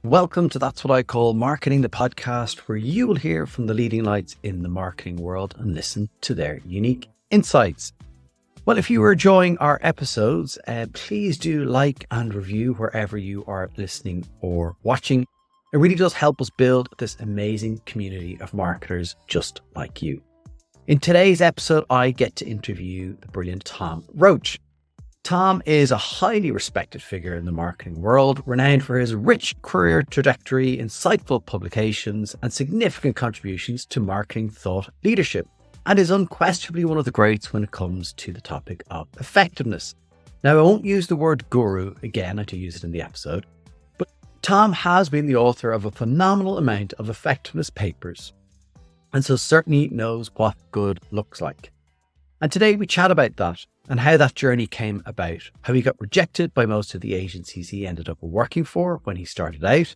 Welcome to That's What I Call Marketing, the podcast where you will hear from the leading lights in the marketing world and listen to their unique insights. Well, if you are enjoying our episodes, please do like and review wherever you are listening or watching. It really does help us build this amazing community of marketers just like you. In today's episode, I get to interview the brilliant Tom Roach. Tom is a highly respected figure in the marketing world, renowned for his rich career trajectory, insightful publications, and significant contributions to marketing thought leadership, and is unquestionably one of the greats when it comes to the topic of effectiveness. Now, I won't use the word guru again, I do use it in the episode, but Tom has been the author of a phenomenal amount of effectiveness papers, and so certainly knows what good looks like. And today we chat about that and how that journey came about, how he got rejected by most of the agencies he ended up working for when he started out,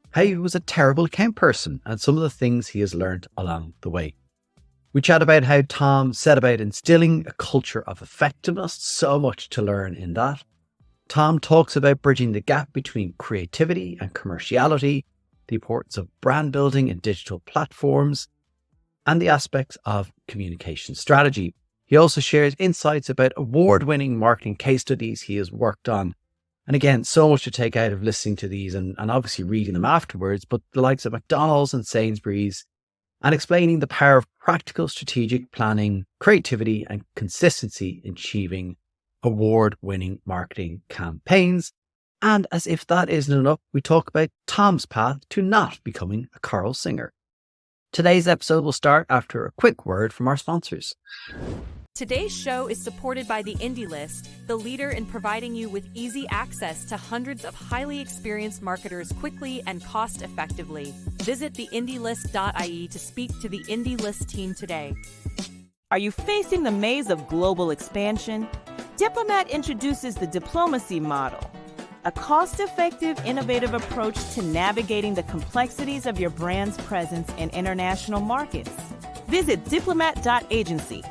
how he was a terrible account person, and some of the things he has learned along the way. We chat about how Tom set about instilling a culture of effectiveness, so much to learn in that. Tom talks about bridging the gap between creativity and commerciality, the importance of brand building in digital platforms, and the aspects of communication strategy. He also shares insights about award-winning marketing case studies he has worked on. And again, so much to take out of listening to these and obviously reading them afterwards, but the likes of McDonald's and Sainsbury's, and explaining the power of practical strategic planning, creativity, and consistency in achieving award-winning marketing campaigns. And as if that isn't enough, we talk about Tom's path to not becoming a choral singer. Today's episode will start after a quick word from our sponsors. Today's show is supported by the Indie List, the leader in providing you with easy access to hundreds of highly experienced marketers quickly and cost-effectively. Visit theindielist.ie to speak to the Indie List team today. Are you facing the maze of global expansion? Diplomat introduces the diplomacy model, a cost-effective, innovative approach to navigating the complexities of your brand's presence in international markets. Visit diplomat.agency.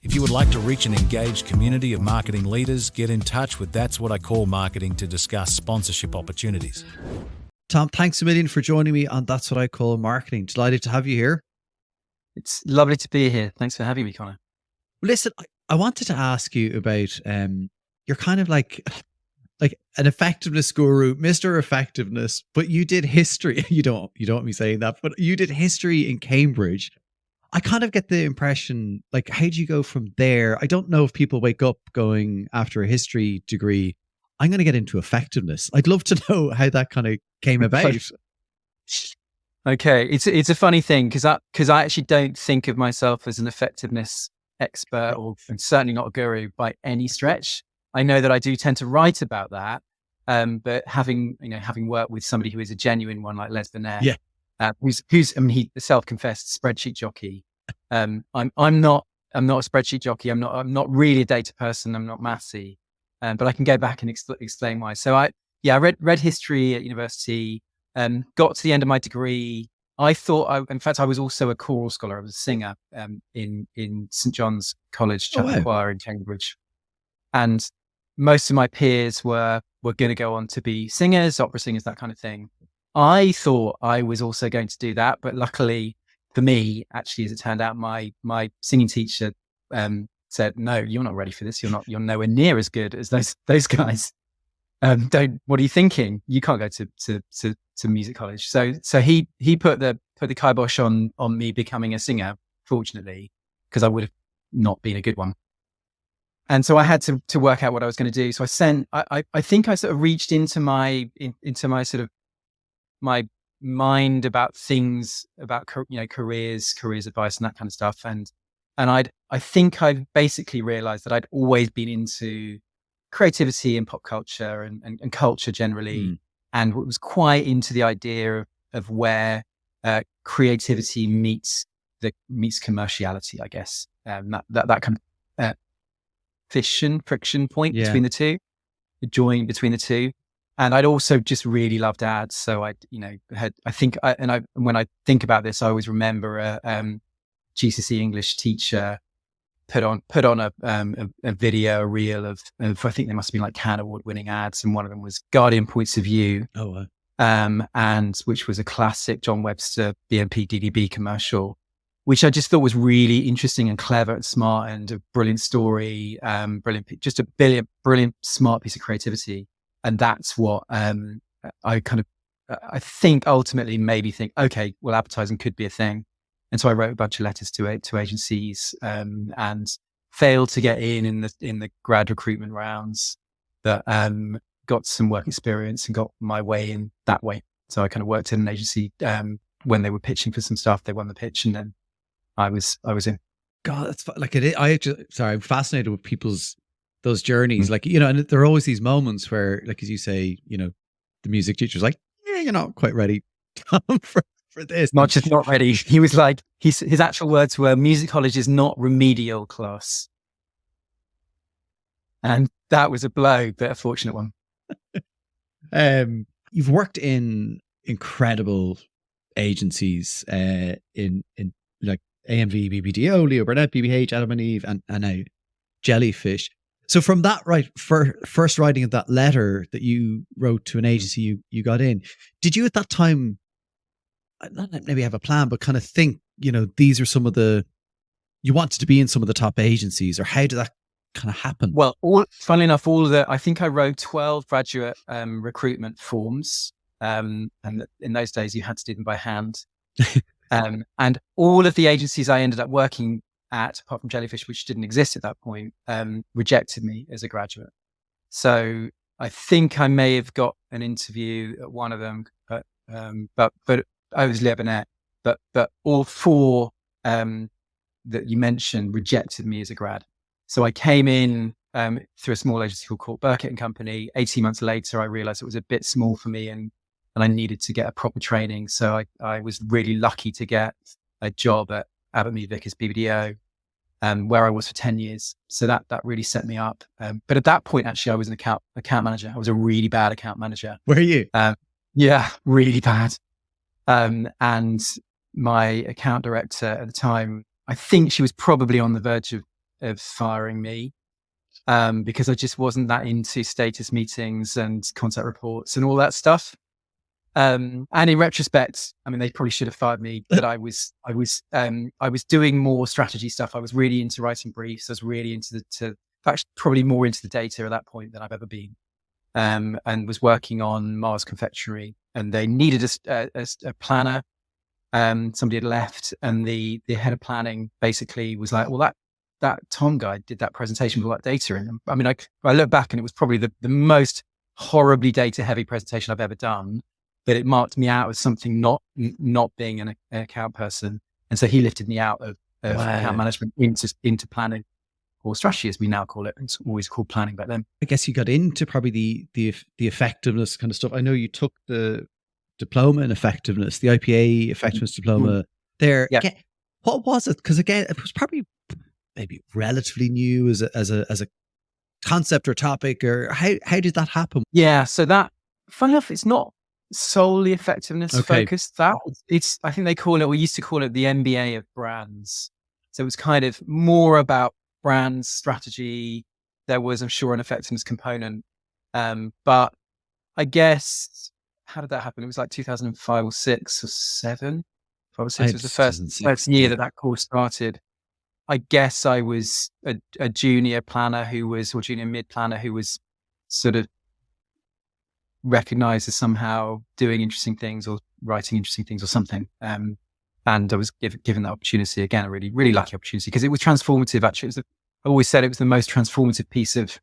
If you would like to reach an engaged community of marketing leaders, get in touch with That's What I Call Marketing to discuss sponsorship opportunities. Tom, thanks a million for joining me on That's What I Call Marketing. Delighted to have you here. It's lovely to be here. Thanks for having me, Connor. Listen, I wanted to ask you about, you're kind of like an effectiveness guru, Mr. Effectiveness, but you did history. You don't want me saying that, but you did history in Cambridge. I kind of get the impression, like, how do you go from there? I don't know if people wake up going after a history degree, I'm going to get into effectiveness. I'd love to know how that kind of came about. Okay, it's a funny thing because I actually don't think of myself as an effectiveness expert and certainly not a guru by any stretch. I know that I do tend to write about that, but having worked with somebody who is a genuine one like Les Burnett, who's he's a self-confessed spreadsheet jockey. I'm not a spreadsheet jockey. I'm not really a data person. I'm not mathsy, but I can go back and explain why. So I read history at university. Got to the end of my degree. I thought, in fact, I was also a choral scholar. I was a singer in St John's College Chapel Choir in Cambridge, and most of my peers were going to go on to be singers, opera singers, that kind of thing. I thought I was also going to do that, but luckily for me, actually, as it turned out, my singing teacher said, "No, you're not ready for this. You're nowhere near as good as those guys. What are you thinking? You can't go to music college." So he put the kibosh on me becoming a singer, fortunately, because I would have not been a good one. And so I had to work out what I was going to do. So I think I sort of reached into my sort of my mind about things, about careers advice and that kind of stuff. And I think I basically realized that I'd always been into creativity and pop culture and culture generally, and was quite into the idea of where creativity meets commerciality, I guess. That kind of friction point between the two, the join between the two. And I'd also just really loved ads. So when I think about this, I always remember a GCSE English teacher put on a video, a reel of I think there must have been like Cannes Award winning ads. And one of them was Guardian Points of View. Oh, wow. and which was a classic John Webster BNP DDB commercial, which I just thought was really interesting and clever and smart and a brilliant story, just a brilliant, smart piece of creativity. And that's what I think ultimately made me think, okay, well, advertising could be a thing. And so I wrote a bunch of letters to agencies and failed to get in the grad recruitment rounds, but got some work experience and got my way in that way. So I kind of worked in an agency when they were pitching for some stuff. They won the pitch, and then I was in. God, that's like it. I'm fascinated with those journeys. Like, you know, and there are always these moments where, like, as you say, you know, the music teacher's like, yeah, you're not quite ready for this. Not just not ready. He was like, his actual words were, music college is not remedial class. And that was a blow, but a fortunate one. You've worked in incredible agencies, in like AMV, BBDO, Leo Burnett, BBH, Adam and Eve, and now Jellyfish. So from that, first writing of that letter that you wrote to an agency you got in, did you at that time, not maybe have a plan, but kind of think, you know, these are you wanted to be in some of the top agencies, or how did that kind of happen? Well, funnily enough, I think I wrote 12 graduate recruitment forms. And in those days you had to do them by hand. And all of the agencies I ended up working at, apart from Jellyfish, which didn't exist at that point, rejected me as a graduate. So I think I may have got an interview at one of them, but I was Leo Burnett, but all four that you mentioned rejected me as a grad. So I came in through a small agency called Court Burkett and Company. 18 months later, I realized it was a bit small for me, and I needed to get a proper training. So I was really lucky to get a job at Abbott Mead Vickers BBDO, where I was for 10 years. So that really set me up. But at that point, actually, I was an account manager. I was a really bad account manager. Were you? Yeah, really bad. And my account director at the time, I think she was probably on the verge of firing me, because I just wasn't that into status meetings and contact reports and all that stuff. And in retrospect, I mean, they probably should have fired me, but I was doing more strategy stuff. I was really into writing briefs. I was really into probably more into the data at that point than I've ever been. And was working on Mars Confectionery, and they needed a planner. Somebody had left, and the head of planning basically was like, well, that Tom guy did that presentation with all that data in them. I mean, I look back and it was probably the most horribly data heavy presentation I've ever done, but it marked me out as something not being an account person. And so he lifted me out of account management into planning, or strategy as we now call it. It's always called planning back then. I guess you got into probably the effectiveness kind of stuff. I know you took the diploma in effectiveness, the IPA effectiveness diploma there. Yeah. Again, what was it? Because again, it was probably maybe relatively new as a concept or topic, or how did that happen? Yeah. So that, funny enough, it's not solely effectiveness focused. I think they call it, we used to call it the MBA of brands. So it was kind of more about brand strategy. There was, I'm sure, an effectiveness component. But I guess, how did that happen? It was like 2005 or 6 or 7. 5 or 6 was the first year that course started. I guess I was a junior planner or junior mid planner who was sort of recognized as somehow doing interesting things or writing interesting things or something. And I was given that opportunity, again, a really, really lucky opportunity, because it was transformative. Actually, I always said it was the most transformative piece of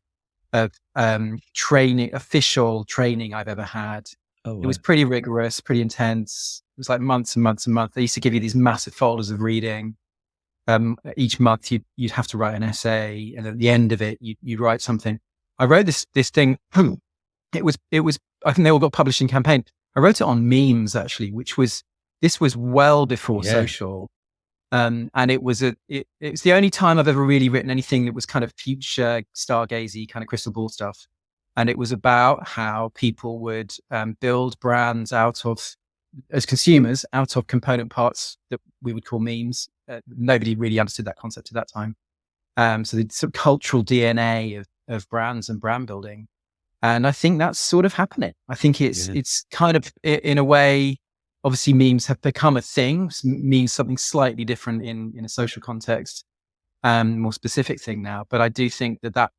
training, official training I've ever had. Oh, wow. It was pretty rigorous, pretty intense. It was like months and months and months. They used to give you these massive folders of reading. Each month you'd have to write an essay, and at the end of it, you'd write something. I wrote this thing. It was. I think they all got published in Campaign. I wrote it on memes, actually, this was well before social. And it was the only time I've ever really written anything that was kind of future stargazy kind of crystal ball stuff. And it was about how people would build brands as consumers, out of component parts that we would call memes. Nobody really understood that concept at that time. So the sort of cultural DNA of brands and brand building. And I think that's sort of happening. I think it's kind of, in a way, obviously memes have become a thing, means something slightly different in a social context, more specific thing now. But I do think that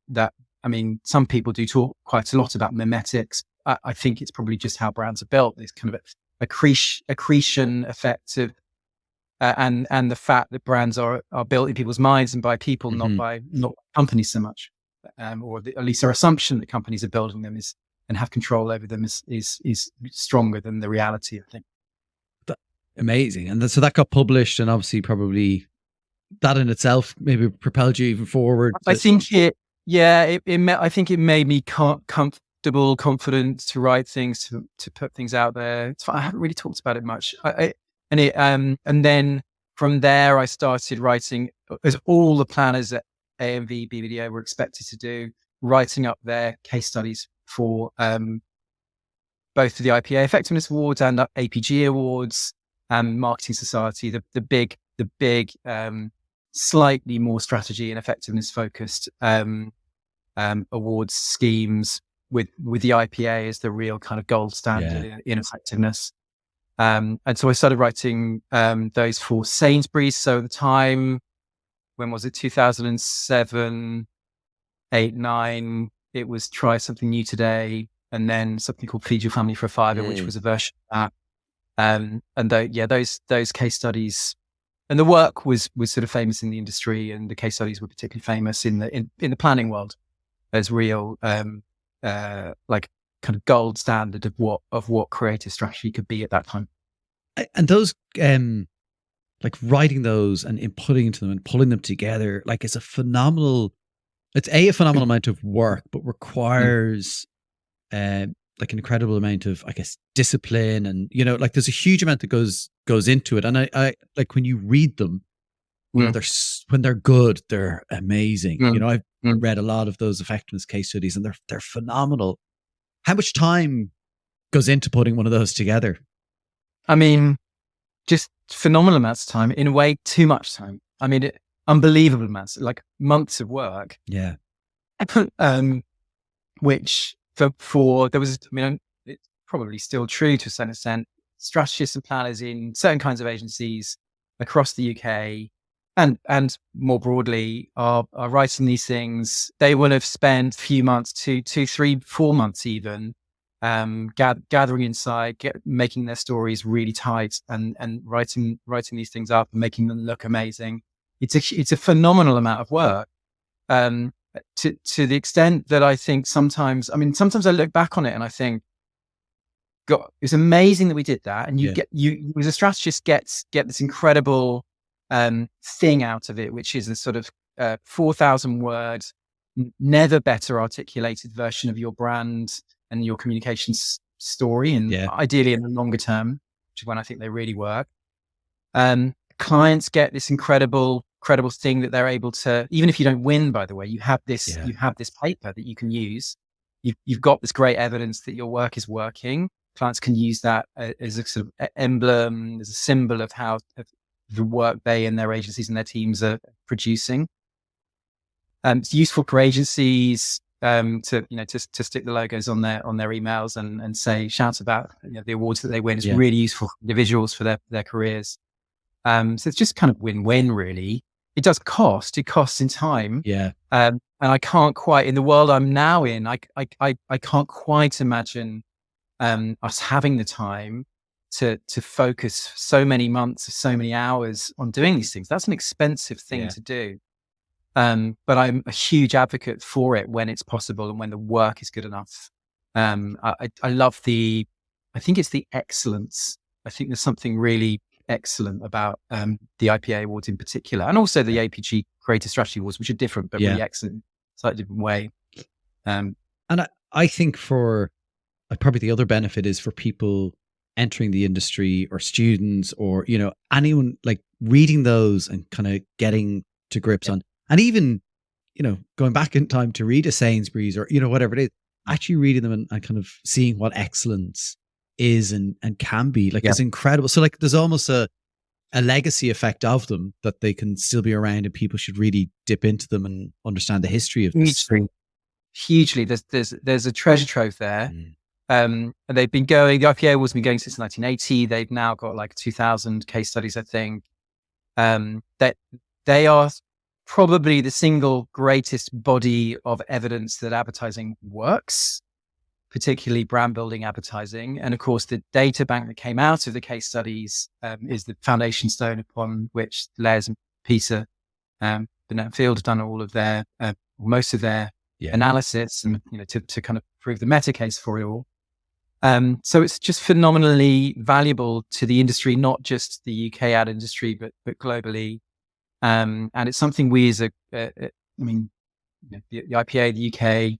I mean, some people do talk quite a lot about memetics. I think it's probably just how brands are built. There's kind of accretion effect of, and the fact that brands are built in people's minds and by people, not companies so much. Or at least our assumption that companies are building them and have control over them is stronger than the reality, I think. Amazing. And so that got published, and obviously probably that in itself maybe propelled you even forward. I think I think it made me comfortable, confident to write things, to put things out there. I haven't really talked about it much. And then from there I started writing, as all the planners at AMV BBDO were expected to do, writing up their case studies for both the IPA Effectiveness Awards and APG Awards and Marketing Society, the big slightly more strategy and effectiveness focused awards schemes, with the IPA as the real kind of gold standard in effectiveness. And so I started writing those for Sainsbury's. So at the time, when was it? 2007, 8, 9. It was Try Something New Today, and then something called Feed Your Family for a Fiver, which was a version of that. And those case studies, and the work was sort of famous in the industry, and the case studies were particularly famous in the planning world as real, like kind of gold standard of what creative strategy could be at that time. And those, like writing those and inputting into them and pulling them together, like it's a phenomenal amount of work, but requires like an incredible amount of, I guess, discipline, and like there's a huge amount that goes into it. And I like when you read them, when they're good, they're amazing. I've read a lot of those effectiveness case studies, and they're phenomenal. How much time goes into putting one of those together? I mean, just phenomenal amounts of time. In a way, too much time. I mean, unbelievable amounts, like months of work. Yeah. Which for there was, I mean, it's probably still true to a certain extent. Strategists and planners in certain kinds of agencies across the UK and more broadly are writing these things. They will have spent a few months, 2, 3, 4 months even, gathering insight, making their stories really tight, and writing these things up and making them look amazing. It's a phenomenal amount of work, to the extent that I think sometimes I look back on it and I think, God, it's amazing that we did that. And you as a strategist get this incredible thing out of it, which is a sort of 4,000 words, never better articulated version of your brand and your communications story, and ideally in the longer term, which is when I think they really work. Clients get this incredible thing that they're able to, even if you don't win, by the way, you have this paper that you can use. You've got this great evidence that your work is working. Clients can use that as a sort of emblem, as a symbol of how of the work they and their agencies and their teams are producing. It's useful for agencies to stick the logos on their emails and say, shout about the awards that they win. It's really useful for individuals for their careers. So it's just kind of win-win, really. It does cost. It costs in time. Yeah. And I can't quite, in the world I'm now in, I can't quite imagine us having the time to focus so many months, so many hours on doing these things. That's an expensive thing to do. But I'm a huge advocate for it when it's possible and when the work is good enough. I love I think it's the excellence. I think there's something really excellent about the IPA Awards in particular, and also the APG Creative Strategy Awards, which are different, but really excellent, slightly different way. And I think for probably the other benefit is for people entering the industry or students or, anyone like reading those and kind of getting to grips on, and even, going back in time to read a Sainsbury's or, whatever it is, actually reading them and kind of seeing what excellence is and can be, like, it's incredible. So like there's almost a legacy effect of them, that they can still be around and people should really dip into them and understand the history of this. hugely. There's a treasure trove there. And they've been going, the IPO has been going since 1980. They've now got like 2,000 case studies, I think. That they are probably the single greatest body of evidence that advertising works, particularly brand building advertising. And of course, the data bank that came out of the case studies is the foundation stone upon which Les and Peter Burnett Field have done all of their, most of their analysis, and to kind of prove the meta case for it all. So it's just phenomenally valuable to the industry, not just the UK ad industry, but globally. And it's something we as the IPA, the UK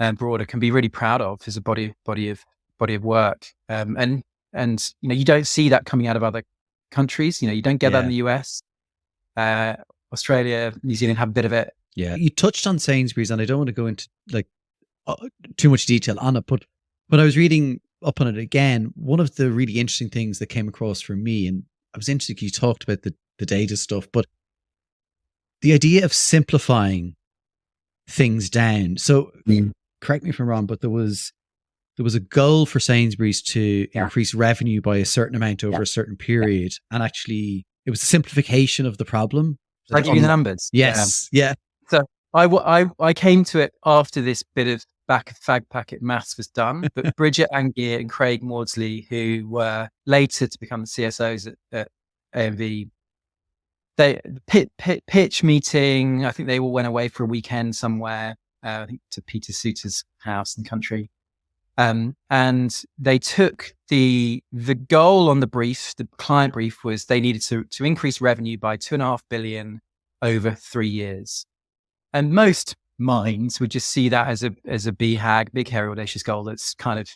and broader can be really proud of as a body of work. And you don't see that coming out of other countries. You don't get that in the US. Australia, New Zealand have a bit of it. Yeah. You touched on Sainsbury's, and I don't want to go into too much detail on it, but when I was reading up on it again, one of the really interesting things that came across for me, and I was interested, you talked about the data stuff, but the idea of simplifying things down. So correct me if I'm wrong, but there was a goal for Sainsbury's to increase revenue by a certain amount over a certain period. And actually it was a simplification of the problem. I'll give you the numbers. Yes. Yeah. So I came to it after this bit of fag packet maths was done, but Bridget Angier and Craig Maudsley, who were later to become the CSOs at AMV, they pitch meeting. I think they all went away for a weekend somewhere, I think to Peter Suter's house in the country. And they took the goal on the brief, the client brief was they needed to increase revenue by 2.5 billion over 3 years. And most minds would just see that as a BHAG, big, hairy, audacious goal. That's kind of,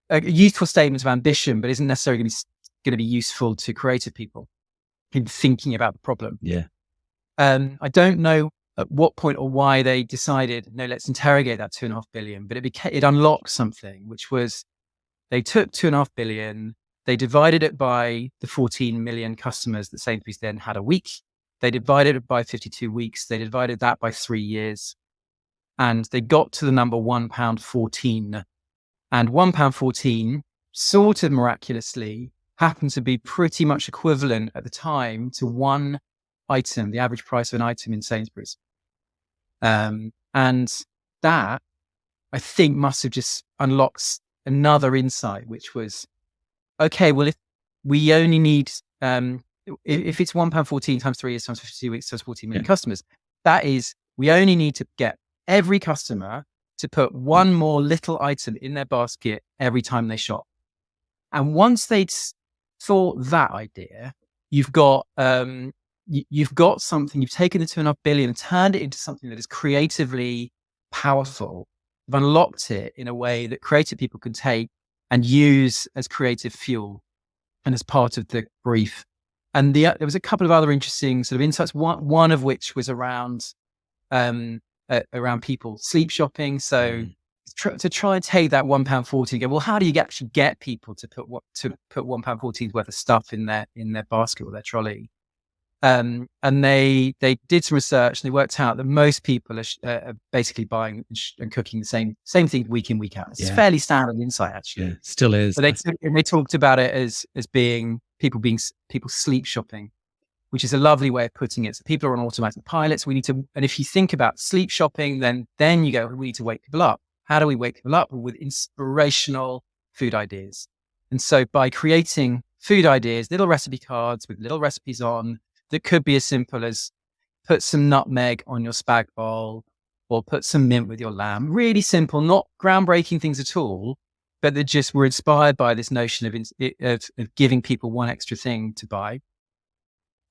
a youthful statement of ambition, but isn't necessarily going to be useful to creative people in thinking about the problem. Yeah. I don't know at what point or why they decided, no, let's interrogate that 2.5 billion, but it unlocked something, which was they took 2.5 billion, they divided it by the 14 million customers that Sainsbury's then had a week. They divided it by 52 weeks. They divided that by 3 years, and they got to the number £1.14. And £1.14 sort of miraculously happened to be pretty much equivalent at the time to one item, the average price of an item in Sainsbury's. And that, I think, must have just unlocked another insight, which was, okay, well, if we only need, if it's £1.14 times 3 years times 52 weeks times 14 million customers, that is, we only need to get every customer to put one more little item in their basket every time they shop. And once they'd thought that idea, you've got something, you've taken the 2.5 billion and turned it into something that is creatively powerful. You've unlocked it in a way that creative people can take and use as creative fuel and as part of the brief. And there was a couple of other interesting sort of insights. One of which was around people sleep shopping. So to try and take that £1.14 and go, well, how do you actually get people to put £1.14 worth of stuff in their basket or their trolley? And they did some research and they worked out that most people are basically buying and cooking the same thing week in, week out. It's fairly standard insight, actually. Yeah, still is. But they talked about it as being people sleep shopping, which is a lovely way of putting it. So people are on automatic pilots. And if you think about sleep shopping, then you go, we need to wake people up. How do we wake people up? With inspirational food ideas. And so by creating food ideas, little recipe cards with little recipes on, that could be as simple as put some nutmeg on your spag bowl or put some mint with your lamb. Really simple, not groundbreaking things at all, but that just were inspired by this notion of giving people one extra thing to buy.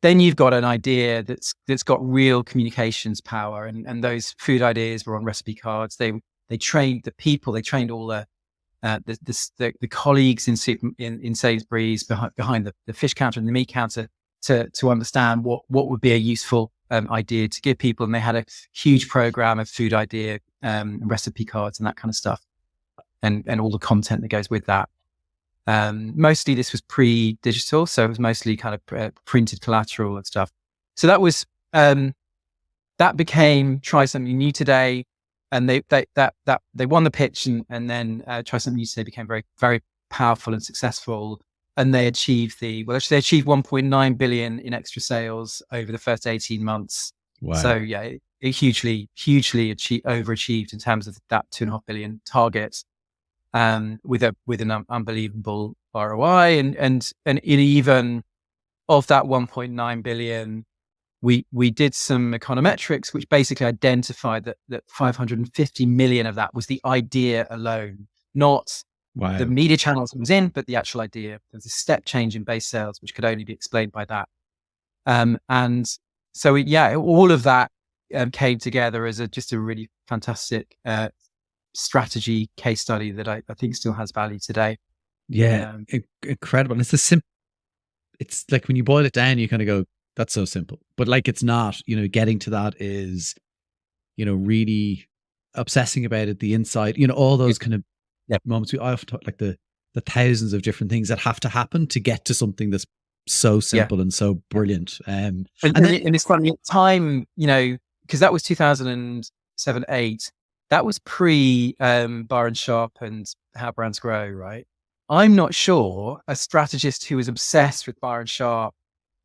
Then you've got an idea that's got real communications power, and those food ideas were on recipe cards. They trained the people, they trained all the colleagues in Sainsbury's behind the fish counter and the meat counter to understand what would be a useful idea to give people. And they had a huge program of food idea recipe cards and that kind of stuff, and all the content that goes with that. Mostly this was pre-digital, so it was mostly kind of printed collateral and stuff. So that was that became try something new today. and they won the pitch, and then Try Something New Today became very, very powerful and successful. And they achieved they achieved 1.9 billion in extra sales over the first 18 months. Wow. So yeah, it hugely overachieved in terms of that 2.5 billion target, with an unbelievable ROI, and it even of that 1.9 billion, we did some econometrics which basically identified that 550 million of that was the idea alone, not the media channels it was in, but the actual idea. There's a step change in base sales, which could only be explained by that. And so, all of that came together as just a really fantastic strategy case study that I think still has value today. Yeah, incredible. And it's like when you boil it down, you kind of go, that's so simple. But like, it's not, getting to that is, really obsessing about it, the insight, all those kind of moments. I often talk like the thousands of different things that have to happen to get to something that's so simple and so brilliant. And it's funny at time, because that was 2007-8. That was pre Bar and Sharp and How Brands Grow, right? I'm not sure a strategist who was obsessed with Bar and Sharp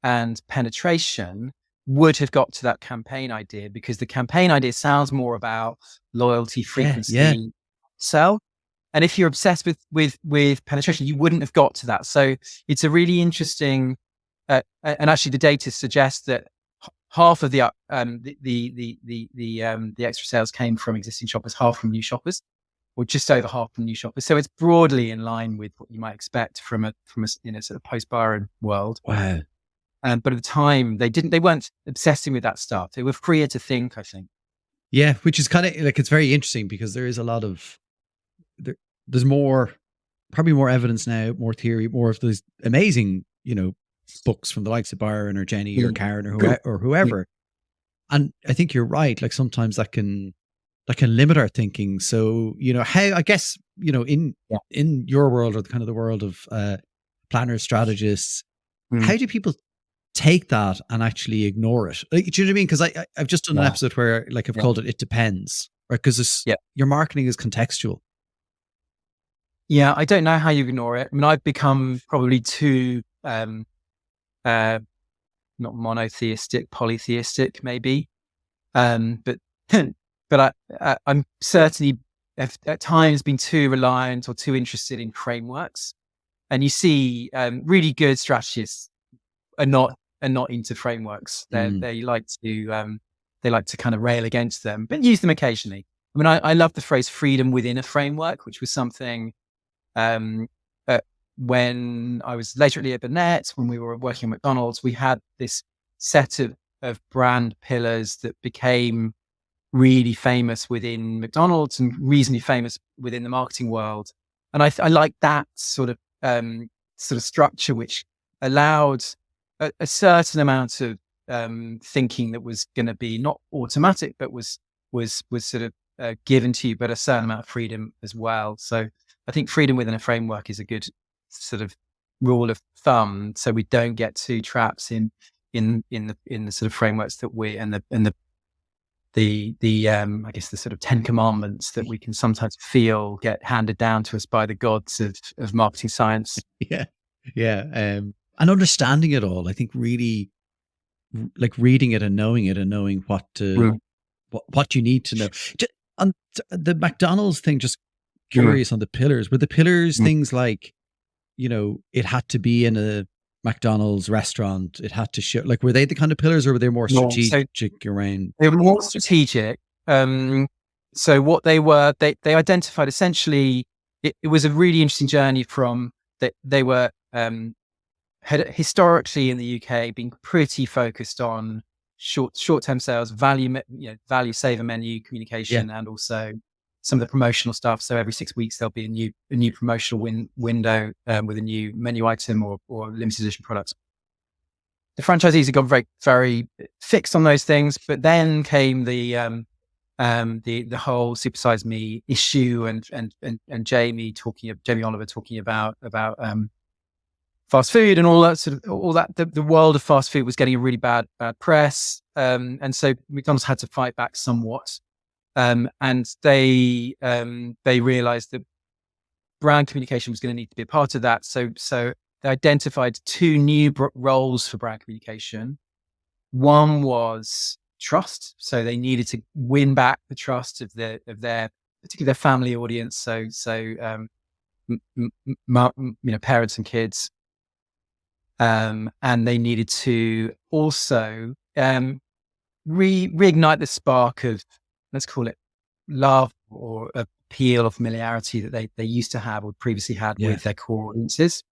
and penetration would have got to that campaign idea, because the campaign idea sounds more about loyalty, frequency, sell. And if you're obsessed with penetration, you wouldn't have got to that. So it's a really interesting, and actually the data suggests that half of the extra sales came from existing shoppers, half from new shoppers, or just over half from new shoppers. So it's broadly in line with what you might expect from a sort of post-Byron world. Wow. But at the time, they weren't obsessing with that stuff. They were freer to think, I think. Yeah, which is kind of like, it's very interesting because there is a lot of there's probably more evidence now, more theory, more of those amazing, books from the likes of Byron or Jenny or Karen or whoever. And I think you're right. Like sometimes that can limit our thinking. So, how, I guess, in your world, or the kind of the world of planners, strategists, how do people take that and actually ignore it? Like, do you know what I mean? Because I've just done an episode where I've called it Depends, right? Because your marketing is contextual. Yeah, I don't know how you ignore it. I mean, I've become probably too not monotheistic, polytheistic, maybe. But I'm certainly at times been too reliant or too interested in frameworks. And you see, really good strategists are not into frameworks. They like to kind of rail against them, but use them occasionally. I mean, I love the phrase freedom within a framework, which was something when I was later at Ep10, when we were working at McDonald's, we had this set of brand pillars that became really famous within McDonald's and reasonably famous within the marketing world. And I like that sort of structure, which allowed a certain amount of thinking that was going to be not automatic, but was sort of given to you, but a certain amount of freedom as well. So I think freedom within a framework is a good sort of rule of thumb, so we don't get too trapped in the sort of frameworks that we and the I guess the sort of 10 commandments that we can sometimes feel get handed down to us by the gods of marketing science. And understanding it all, I think, really, like reading it and knowing what you need to know. On the McDonald's thing, just curious on the pillars. Were the pillars things like, it had to be in a McDonald's restaurant, it had to show, like, were they the kind of pillars, or were they more strategic around? They were more strategic. So what they were, they identified essentially, it was a really interesting journey from that they were had historically in the UK been pretty focused on short-term sales, value saver menu communication, and also some of the promotional stuff. So every 6 weeks there'll be a new promotional window with a new menu item or limited edition products. The franchisees have got very, very fixed on those things, but then came the whole Supersize Me issue and Jamie Oliver talking about fast food and all that. The world of fast food was getting a really bad press, and so McDonald's had to fight back somewhat. And they realized that brand communication was going to need to be a part of that. So they identified two new roles for brand communication. One was trust. So they needed to win back the trust of their particularly their family audience. So parents and kids. And they needed to also reignite the spark of, let's call it, love or appeal or familiarity that they used to have or previously had with their core audiences,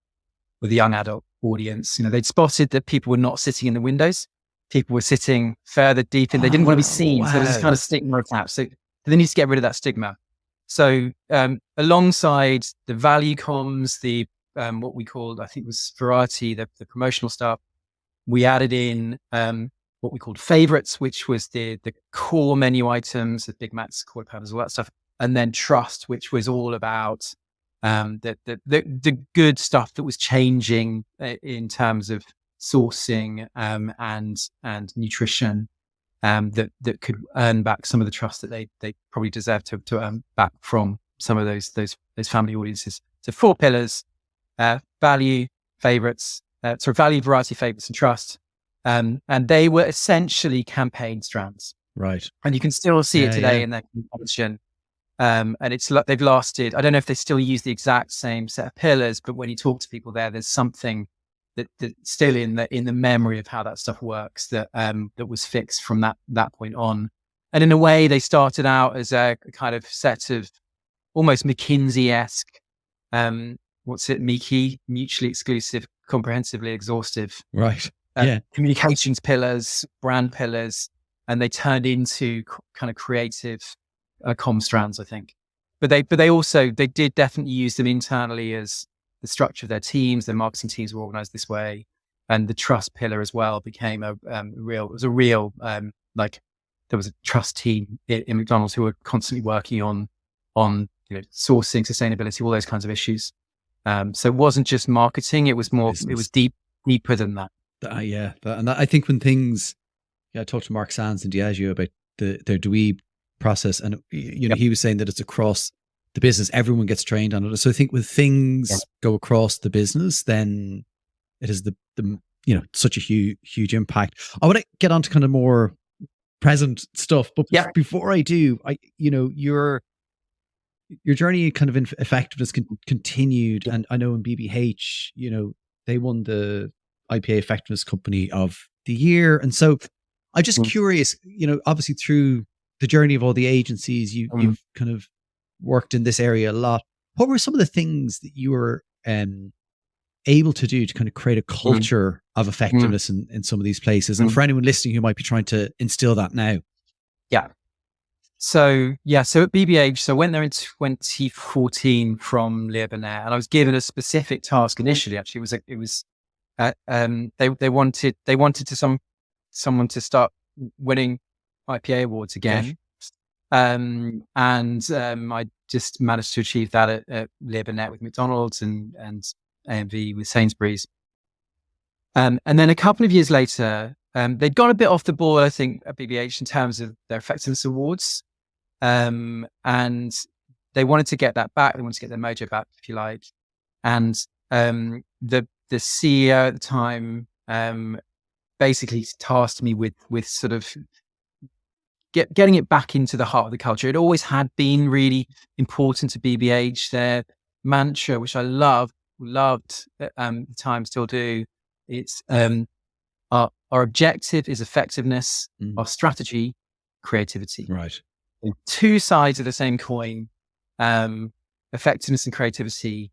with the young adult audience. They'd spotted that people were not sitting in the windows. People were sitting further deep in. They didn't want to be seen. Wow. So there's this kind of stigma attached. So they need to get rid of that stigma. So alongside the value comms, the what we called, I think it was variety, the promotional stuff, we added in what we called favorites, which was the core menu items, the Big Macs, quarter pounders, all that stuff. And then trust, which was all about the good stuff that was changing in terms of sourcing and nutrition, that could earn back some of the trust that they probably deserve to earn back from some of those family audiences. So 4 pillars: value, favorites, value, variety, favorites, and trust. And they were essentially campaign strands. Right. And you can still see it today in their communication. And it's like they've lasted. I don't know if they still use the exact same set of pillars, but when you talk to people there's something that still in the memory of how that stuff works that was fixed from that point on. And in a way, they started out as a kind of set of almost McKinsey-esque, mutually exclusive, comprehensively exhaustive. Right. Communications pillars, brand pillars, and they turned into kind of creative comm strands, I think. But they also did definitely use them internally as the structure of their teams. Their marketing teams were organized this way, and the trust pillar as well became a real there was a trust team in McDonald's who were constantly working on sourcing, sustainability, all those kinds of issues. So it wasn't just marketing; it was more. Business. It was deeper than that. And I think when things, I talked to Mark Sands and Diageo about their dweeb process, and he was saying that it's across the business, everyone gets trained on it. So I think when things go across the business, then it is the such a huge impact. I want to get on to kind of more present stuff, but before I do, your journey kind of in effectiveness continued, and I know in BBH, they won the IPA Effectiveness Company of the Year. And so I'm just curious, obviously through the journey of all the agencies, you've kind of worked in this area a lot. What were some of the things that you were able to do to kind of create a culture of effectiveness in some of these places? And for anyone listening who might be trying to instill that now. Yeah. So at BBH, so I went there in 2014 from Leo Burnett, and I was given a specific task initially. Actually, they wanted someone to start winning IPA awards again. I just managed to achieve that at Leo Burnett with McDonald's and AMV with Sainsbury's. And then a couple of years later, they'd gone a bit off the ball, I think, at BBH in terms of their effectiveness awards. And they wanted to get that back. They wanted to get their mojo back, if you like. And the CEO at the time basically tasked me with sort of getting it back into the heart of the culture. It always had been really important to BBH. Their mantra, which I loved at the time, still do. It's our objective is effectiveness, our strategy, creativity. Right. Two sides of the same coin, effectiveness and creativity.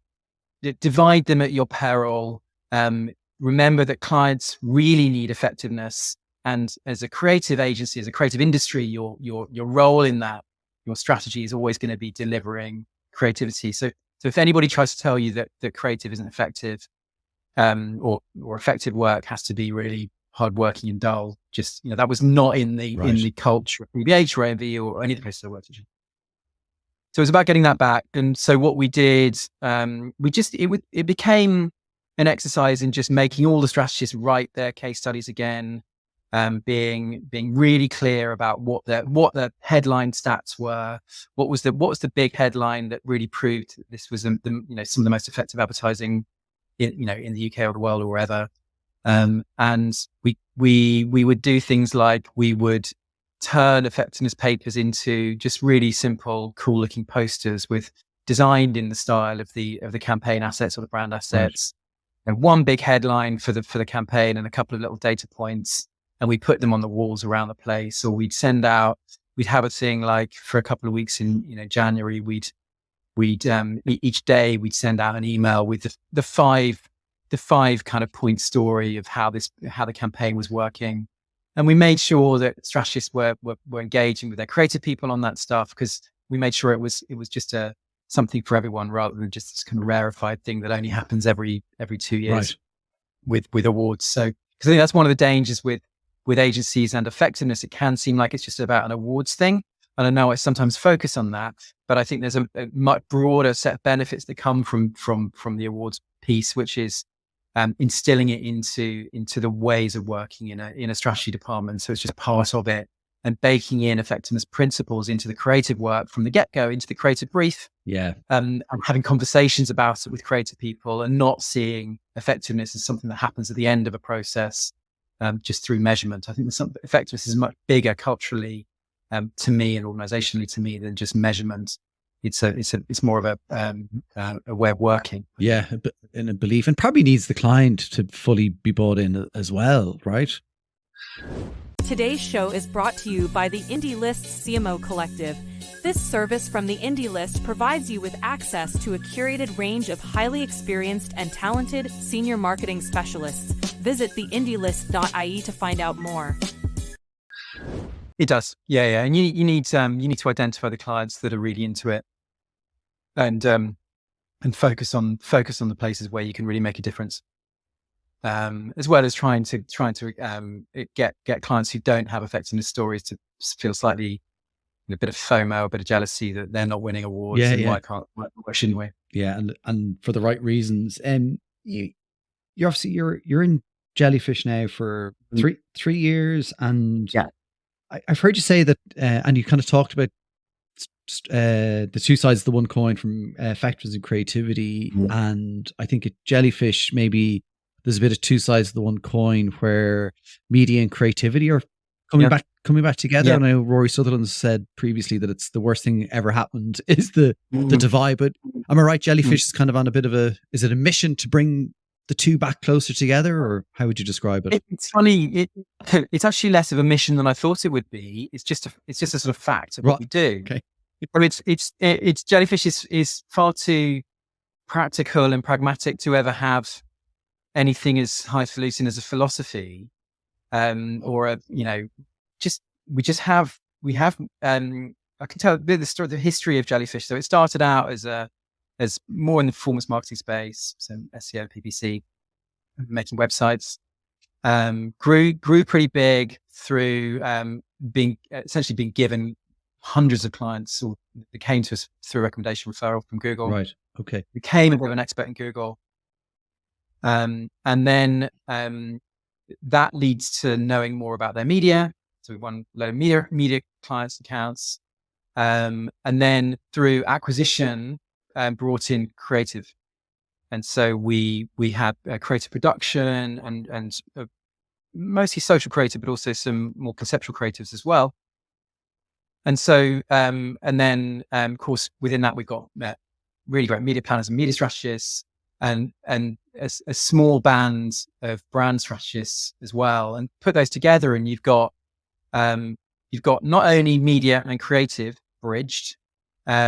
Divide them at your peril. Remember that clients really need effectiveness. And as a creative agency, as a creative industry, your role in that, your strategy is always going to be delivering creativity. So if anybody tries to tell you that creative isn't effective, or effective work has to be really hardworking and dull, just that was not in the culture of BBH or AMV or any of the places I worked at. So it was about getting that back. And so what we did, it became an exercise in just making all the strategists write their case studies again, being really clear about what the headline stats were. What was the big headline that really proved that this was some of the most effective advertising in the UK or the world or wherever. And we would do things like we would turn effectiveness papers into just really simple, cool looking posters designed in the style of the campaign assets or the brand assets. Right. And one big headline for the campaign and a couple of little data points, and we put them on the walls around the place. Or we'd have a thing like for a couple of weeks in January, we'd each day we'd send out an email with the five kind of point story of how the campaign was working. And we made sure that strategists were engaging with their creative people on that stuff, because we made sure it was just something for everyone rather than just this kind of rarefied thing that only happens every 2 years with awards. So, because I think that's one of the dangers with agencies and effectiveness. It can seem like it's just about an awards thing. And I know I sometimes focus on that, but I think there's a much broader set of benefits that come from the awards piece, which is instilling it into the ways of working in a strategy department. So it's just part of it, and baking in effectiveness principles into the creative work from the get-go, into the creative brief. Yeah. And having conversations about it with creative people, and not seeing effectiveness as something that happens at the end of a process, just through measurement. I think effectiveness is much bigger culturally, to me, and organizationally to me, than just measurement. It's more of a way of working. Yeah, in a belief, and probably needs the client to fully be bought in as well, right? Today's show is brought to you by the Indie List CMO Collective. This service from the Indie List provides you with access to a curated range of highly experienced and talented senior marketing specialists. Visit theindielist.ie to find out more. It does, yeah, and you need to identify the clients that are really into it, and focus on the places where you can really make a difference, as well as trying to get clients who don't have effectiveness stories to feel slightly a bit of FOMO, a bit of jealousy that they're not winning awards. Why shouldn't we? Yeah, and for the right reasons. You're obviously you're in Jellyfish now for 3 years, and yeah. I've heard you say that, and you kind of talked about the two sides of the one coin, from effectiveness and creativity. Mm. And I think at Jellyfish, maybe there's a bit of two sides of the one coin, where media and creativity are coming back together. Yeah. And I know Rory Sutherland said previously that it's the worst thing ever happened is the divide. But am I right? Jellyfish is kind of on a bit of is it a mission to bring the two back closer together, or how would you describe it? It's funny. It's actually less of a mission than I thought it would be. It's just a sort of fact of what we do. Okay. But it's Jellyfish is far too practical and pragmatic to ever have anything as highfalutin as a philosophy, or we have. I can tell a bit of the story, the history of Jellyfish. So it started out as more in the performance marketing space, so SEO, PPC, making websites. Grew pretty big through being given hundreds of clients, or they came to us through recommendation referral from Google. Right. Okay. Became a bit of an expert in Google. And then that leads to knowing more about their media. So we won a load of media clients accounts. And then through acquisition, brought in creative. And so we had creative production and mostly social creative, but also some more conceptual creatives as well. And so, and then, of course, within that, we've got really great media planners and media strategists, and a small band of brand strategists as well. And put those together, and you've got not only media and creative bridged,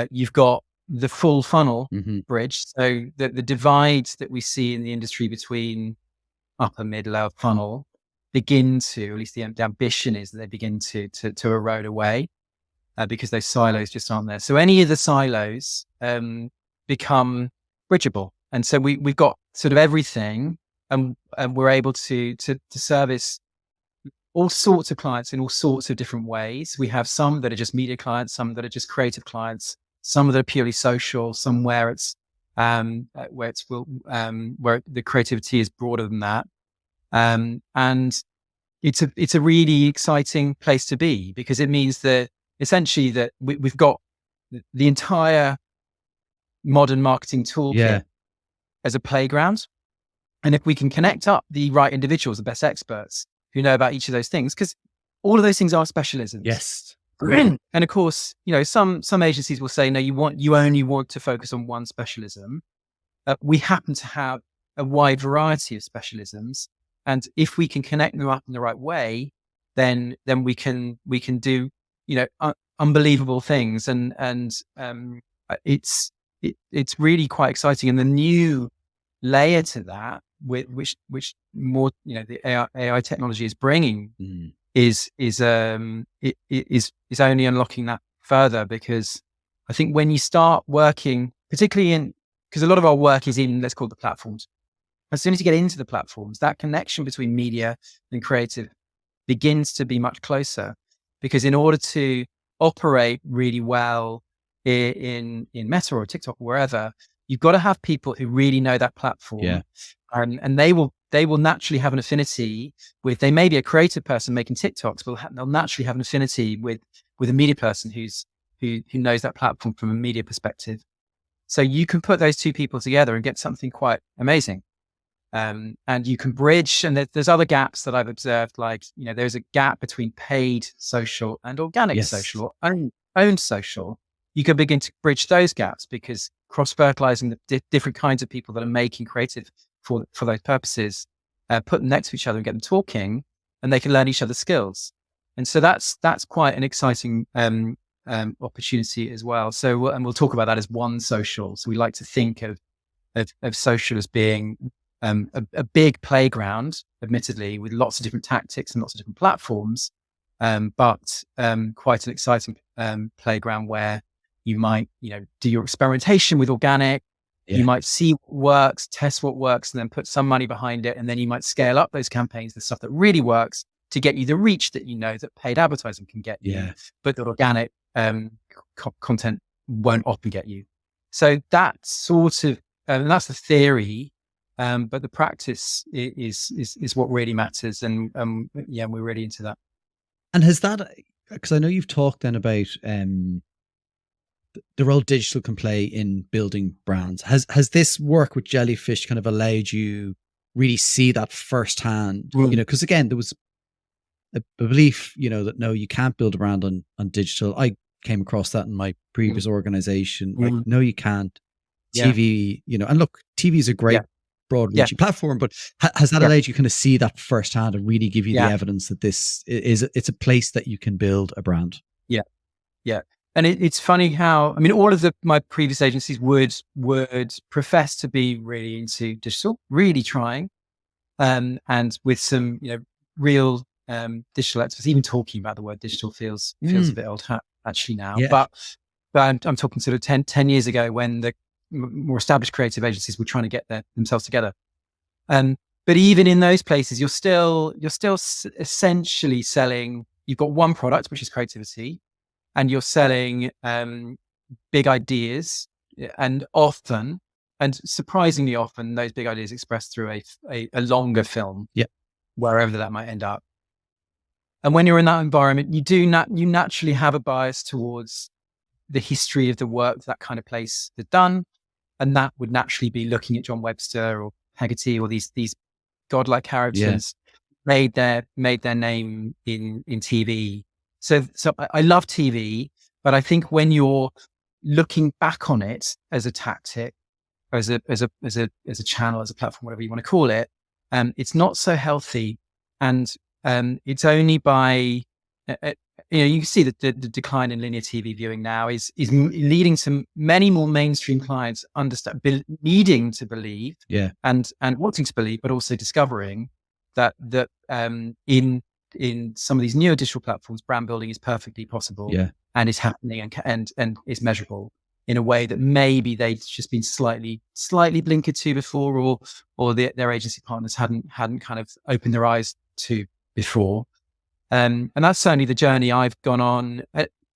you've got the full funnel bridged. So the divide that we see in the industry between upper, mid, lower funnel begin to, or at least the ambition is that they begin to erode away. Because those silos just aren't there. So any of the silos become bridgeable. And so we've got sort of everything, and we're able to service all sorts of clients in all sorts of different ways. We have some that are just media clients, some that are just creative clients, some that are purely social, some where it's where the creativity is broader than that. And it's a really exciting place to be, because it means that essentially that we've got the entire modern marketing toolkit as a playground. And if we can connect up the right individuals, the best experts who know about each of those things, because all of those things are specialisms. Yes. And of course, some agencies will say, no, you only want to focus on one specialism. We happen to have a wide variety of specialisms, and if we can connect them up in the right way, then we can do unbelievable things, and it's really quite exciting. And the new layer to that, which more the AI technology is bringing, is only unlocking that further, because I think when you start working, particularly because a lot of our work is in, let's call it, the platforms. As soon as you get into the platforms, that connection between media and creative begins to be much closer, because in order to operate really well in Meta or TikTok or wherever, you've got to have people who really know that platform, and they will naturally have an affinity with. They may be a creative person making TikToks, but they'll naturally have an affinity with a media person who knows that platform from a media perspective. So you can put those two people together and get something quite amazing. And you can bridge, and there's other gaps that I've observed, like, there's a gap between paid social and organic social, or owned social. You can begin to bridge those gaps, because cross-fertilizing the different kinds of people that are making creative for those purposes, put them next to each other and get them talking, and they can learn each other's skills. And so that's quite an exciting opportunity as well. So, and we'll talk about that as one social. So we like to think of social as being a big playground, admittedly, with lots of different tactics and lots of different platforms, but quite an exciting playground where you might, do your experimentation with organic. You might see what works, test what works, and then put some money behind it. And then you might scale up those campaigns, the stuff that really works, to get you the reach that that paid advertising can get you, but that organic content won't often get you. So that's sort of, that's the theory. But the practice is what really matters. And we're really into that. And has that, because I know you've talked then about the role digital can play in building brands. Has this work with Jellyfish kind of allowed you really see that firsthand? Because again, there was a belief, that no, you can't build a brand on digital. I came across that in my previous organization. Like, no, you can't. TV, and look, TV is a great broad reaching platform, but has that allowed you kind of see that firsthand and really give you the evidence that it's a place that you can build a brand? Yeah. And it's funny how, all of my previous agencies would profess to be really into digital, really trying, and with some, real digital experts. Even talking about the word digital feels a bit old hat actually now. But I'm talking sort of 10 years ago, when the more established creative agencies were trying to get themselves together. But even in those places, you're still essentially selling. You've got one product, which is creativity, and you're selling big ideas, and often, and surprisingly often, those big ideas expressed through a longer film, wherever that might end up. And when you're in that environment, you naturally have a bias towards the history of the work that kind of place has done. And that would naturally be looking at John Webster or Haggerty or these godlike characters made their name in TV. So I love TV, but I think when you're looking back on it as a tactic, or as a channel, as a platform, whatever you want to call it, it's not so healthy. And it's only by you can see that the decline in linear TV viewing now is leading to many more mainstream clients needing to believe, and wanting to believe, but also discovering that in some of these newer digital platforms, brand building is perfectly possible, and is happening and is measurable in a way that maybe they've just been slightly blinkered to before, or their agency partners hadn't kind of opened their eyes to before. And that's certainly the journey I've gone on.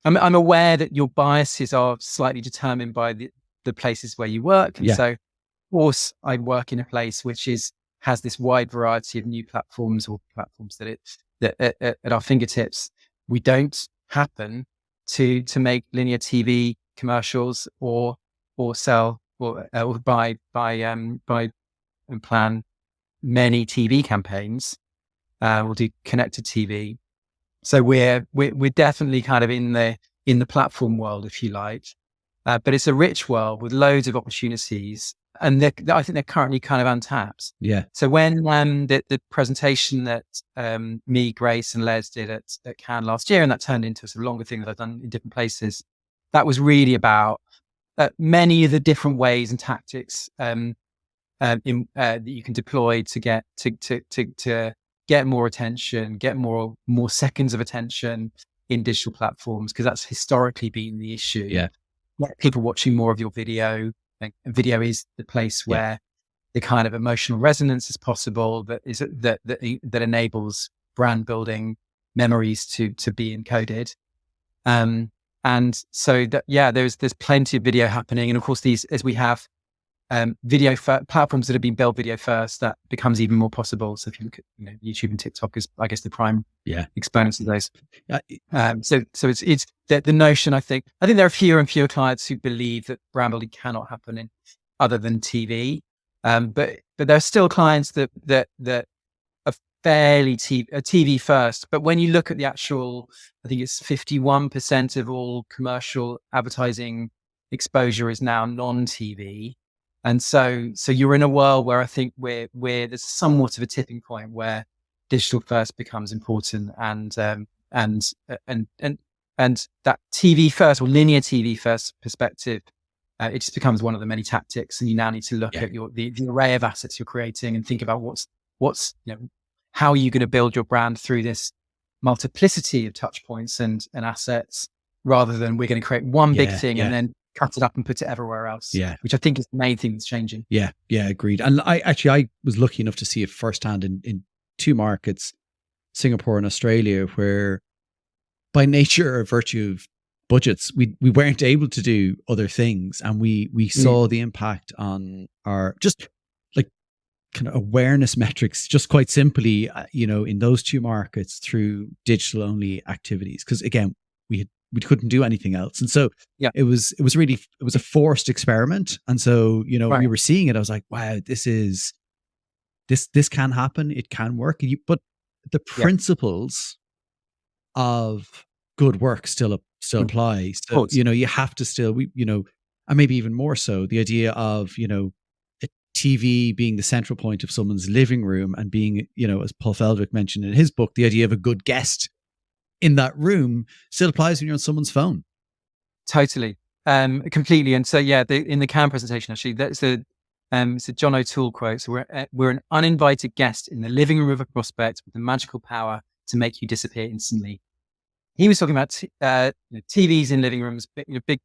I'm aware that your biases are slightly determined by the places where you work. And so, of course, I work in a place which has this wide variety of new platforms, or platforms that at our fingertips. We don't happen to make linear TV commercials or sell or buy and plan many TV campaigns. We'll do connected TV. So we're definitely kind of in the platform world, if you like, but it's a rich world with loads of opportunities, and I think they're currently kind of untapped. Yeah. So when the presentation that me, Grace, and Les did at Cannes last year, and that turned into a sort of longer thing that I've done in different places, that was really about many of the different ways and tactics that you can deploy to get more attention, get more seconds of attention in digital platforms, because that's historically been the issue. Yeah. Get people watching more of your video. And video is the place where the kind of emotional resonance is possible, that enables brand building memories to be encoded. And so there's plenty of video happening. And of course, as we have video platforms that have been built video first, that becomes even more possible. So if you look at YouTube and TikTok is, I guess, the prime exponents of those. So it's the notion. I think there are fewer and fewer clients who believe that brand building cannot happen in other than TV. But there are still clients that are fairly TV first. But when you look at the actual, I think it's 51% of all commercial advertising exposure is now non-TV. And so you're in a world where I think where there's somewhat of a tipping point where digital first becomes important, and that TV first or linear TV first perspective, it just becomes one of the many tactics. And you now need to look at the array of assets you're creating and think about what's how are you going to build your brand through this multiplicity of touch points and assets, rather than we're going to create one big thing and then cut it up and put it everywhere else. Yeah. Which I think is the main thing that's changing. Yeah. Yeah. Agreed. And I was lucky enough to see it firsthand in two markets, Singapore and Australia, where by nature or virtue of budgets, we weren't able to do other things. And we saw the impact on our just like kind of awareness metrics, just quite simply, in those two markets through digital only activities. Because again, we couldn't do anything else. And so it was a forced experiment. And so, we were seeing it. I was like, wow, this can happen. It can work. But the principles of good work still apply. So, you have to still, and maybe even more so, the idea of, a TV being the central point of someone's living room and being, as Paul Feldwick mentioned in his book, the idea of a good guest in that room still applies when you're on someone's phone. Totally. Completely. And so, in the Cannes presentation, actually, that's it's a John O'Toole quote. So we're an uninvited guest in the living room of a prospect with the magical power to make you disappear instantly. He was talking about TVs in living rooms,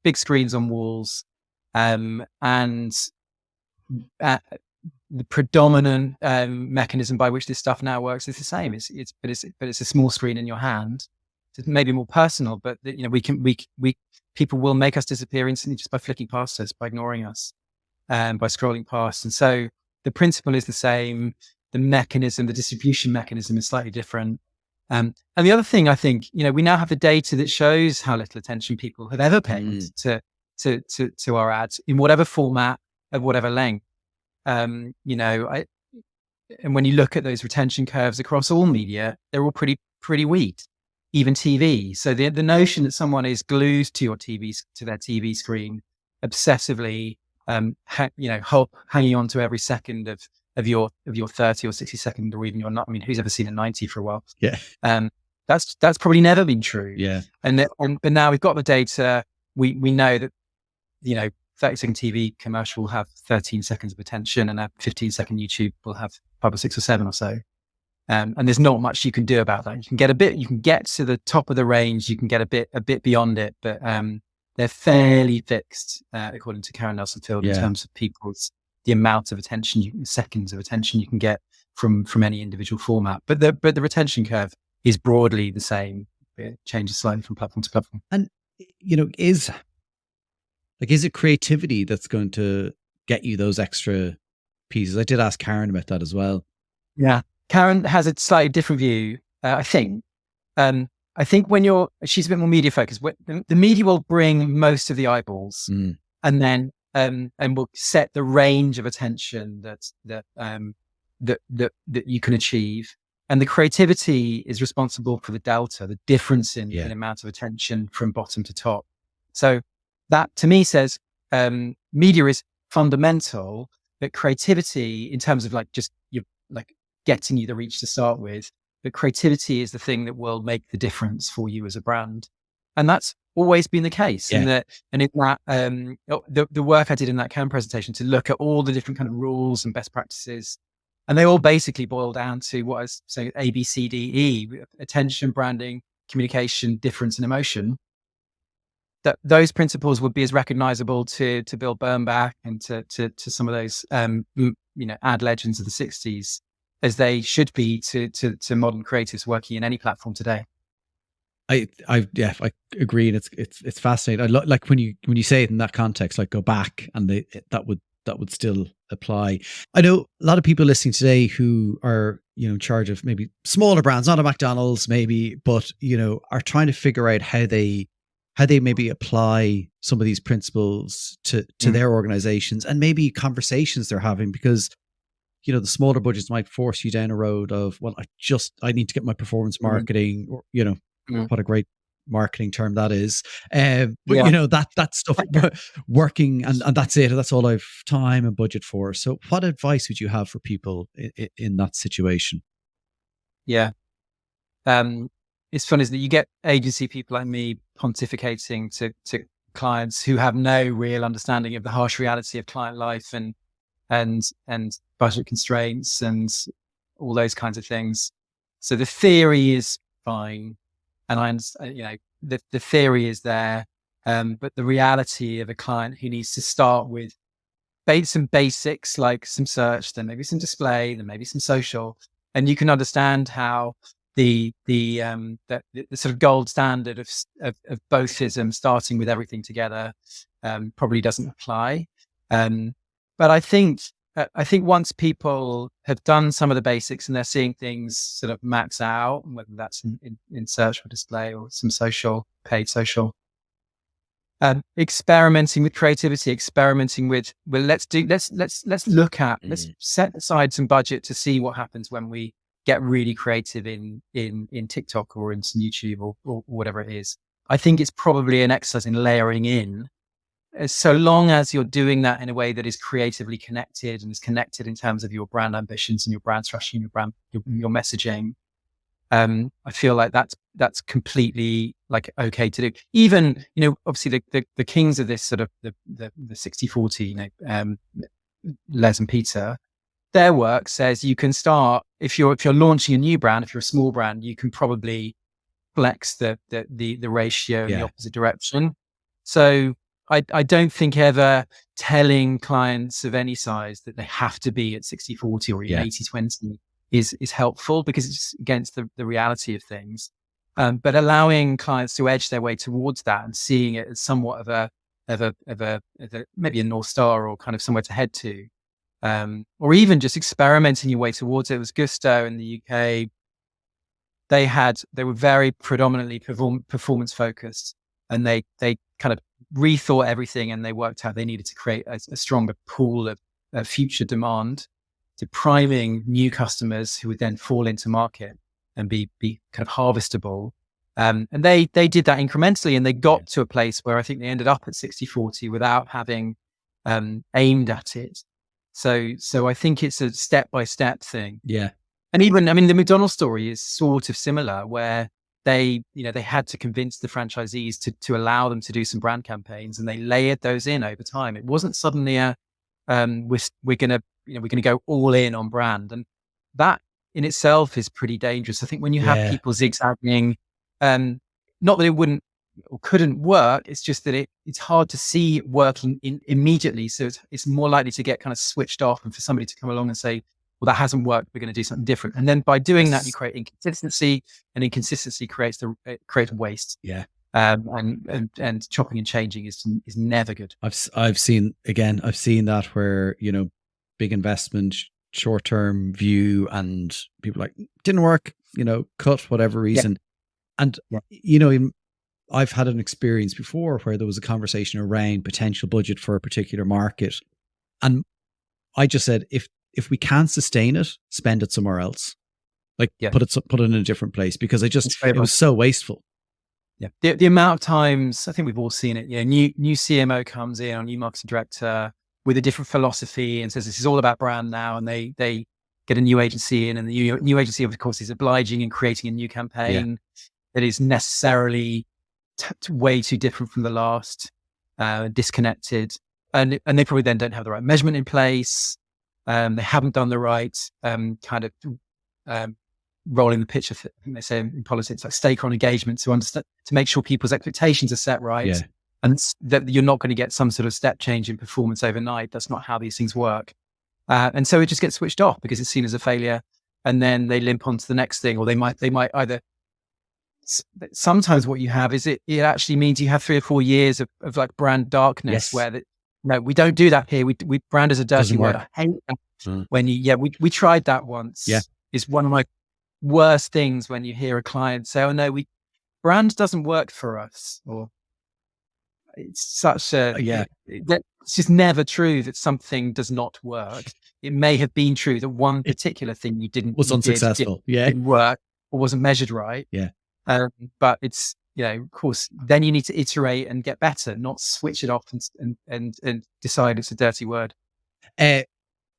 big screens on walls, and the predominant mechanism by which this stuff now works is the same. It's a small screen in your hand. It's maybe more personal, but people will make us disappear instantly just by flicking past us, by ignoring us, by scrolling past. And so the principle is the same. The mechanism, the distribution mechanism is slightly different. And the other thing, I think, we now have the data that shows how little attention people have ever paid to our ads in whatever format, of whatever length. And when you look at those retention curves across all media, they're all pretty weak, even TV. So the notion that someone is glued to their TV screen, obsessively, hanging on to every second of your 30 or 60 second, or even your not. I mean, who's ever seen a 90 for a while? Yeah. That's probably never been true. Yeah. But now we've got the data. We know that 30-second TV commercial will have 13 seconds of attention, and a 15-second YouTube will have 5 or 6 or 7 or so. And there's not much you can do about that. You can get to the top of the range. You can get a bit beyond it, but they're fairly fixed, according to Karen Nelson-Field, in terms of the amount of attention, seconds of attention you can get from any individual format. But the retention curve is broadly the same. It changes slightly from platform to platform. And is it creativity that's going to get you those extra pieces? I did ask Karen about that as well. Yeah. Karen has a slightly different view. I think. I think when she's a bit more media focused. The media will bring most of the eyeballs, and then and will set the range of attention that you can achieve. And the creativity is responsible for the delta, the difference in amount of attention from bottom to top. So that to me says media is fundamental, but creativity, in terms of getting you the reach to start with, but creativity is the thing that will make the difference for you as a brand. And that's always been the case. Yeah. In that the work I did in that CAN presentation to look at all the different kind of rules and best practices, and they all basically boil down to what I was saying, A, B, C, D, E: attention, branding, communication, difference, and emotion. That those principles would be as recognizable to Bill Bernbach and to some of those ad legends of the 60s as they should be to modern creatives working in any platform today. I agree, and it's fascinating. I like when you say it in that context, like go back, and that would still apply. I know a lot of people listening today who are in charge of maybe smaller brands, not a McDonald's maybe, but are trying to figure out how they maybe apply some of these principles to their organizations, and maybe conversations they're having, because the smaller budgets might force you down a road of, well, I need to get my performance marketing, or what a great marketing term that is. But that stuff working, and that's it. That's all I've time and budget for. So what advice would you have for people in that situation? Yeah. It's funny, isn't it? You get agency people like me pontificating to clients who have no real understanding of the harsh reality of client life and budget constraints and all those kinds of things. So the theory is fine, and I understand, the theory is there, but the reality of a client who needs to start with some basics, like some search, then maybe some display, then maybe some social, and you can understand how the sort of gold standard of bothism, starting with everything together, probably doesn't apply. But I think once people have done some of the basics and they're seeing things sort of max out, whether that's in search or display or some social, paid social, experimenting with creativity, experimenting with, well, let's set aside some budget to see what happens when we get really creative in TikTok or in some YouTube or whatever it is. I think it's probably an exercise in layering in, so long as you're doing that in a way that is creatively connected and is connected in terms of your brand ambitions and your brand strategy and your messaging. I feel like that's completely okay to do. Even, obviously the kings of this sort of the 60-40, Les and Peter, their work says you can start, if you're launching a new brand, if you're a small brand, you can probably flex the ratio in the opposite direction. So I don't think ever telling clients of any size that they have to be at 60-40 or even 80-20 is helpful, because it's against the reality of things. But allowing clients to edge their way towards that and seeing it as somewhat of a maybe a North Star or kind of somewhere to head to. Or even just experimenting your way towards it. It was Gusto in the UK. They were very predominantly performance focused, and they kind of rethought everything, and they worked out they needed to create a stronger pool of future demand, to priming new customers who would then fall into market and be kind of harvestable. And they did that incrementally, and they got to a place where I think they ended up at 60-40 without having aimed at it. So I think it's a step-by-step thing. Yeah. And even, the McDonald's story is sort of similar, where they had to convince the franchisees to allow them to do some brand campaigns, and they layered those in over time. It wasn't suddenly we're going to go all in on brand. And that in itself is pretty dangerous. I think when you have people zigzagging, not that it wouldn't or couldn't work, it's just that it's hard to see it working immediately. So it's more likely to get kind of switched off, and for somebody to come along and say, well, that hasn't worked, we're going to do something different. And then by doing that, you create inconsistency, and inconsistency creates waste. Yeah. And chopping and changing is never good. I've seen that where, big investment, short-term view, and people didn't work, cut, whatever reason. And, I've had an experience before where there was a conversation around potential budget for a particular market. And I just said, if we can't sustain it, spend it somewhere else. Put it in a different place, because it was so wasteful. Yeah. The amount of times, I think we've all seen it. New CMO comes in, or new marketing director with a different philosophy and says, this is all about brand now. And they get a new agency in, and the new agency, of course, is obliging and creating a new campaign that is necessarily way too different from the last, disconnected. And they probably then don't have the right measurement in place. They haven't done the right kind of rolling the pitch. I think they say in politics, like stakeholder engagement, to understand, to make sure people's expectations are set right, and that you're not going to get some sort of step change in performance overnight. That's not how these things work. And so it just gets switched off because it's seen as a failure, and then they limp on to the next thing, or they might either. Sometimes what you have is it actually means you have 3 or 4 years of like brand darkness, where no, we don't do that here. We brand as a dirty word. I hate that. When we tried that once. It's one of my worst things when you hear a client say, "Oh no, brand doesn't work for us," or it's such a it's just never true that something does not work. It may have been true that one particular thing was unsuccessful, didn't work, or wasn't measured right. But it's, of course, then you need to iterate and get better, not switch it off and decide it's a dirty word. I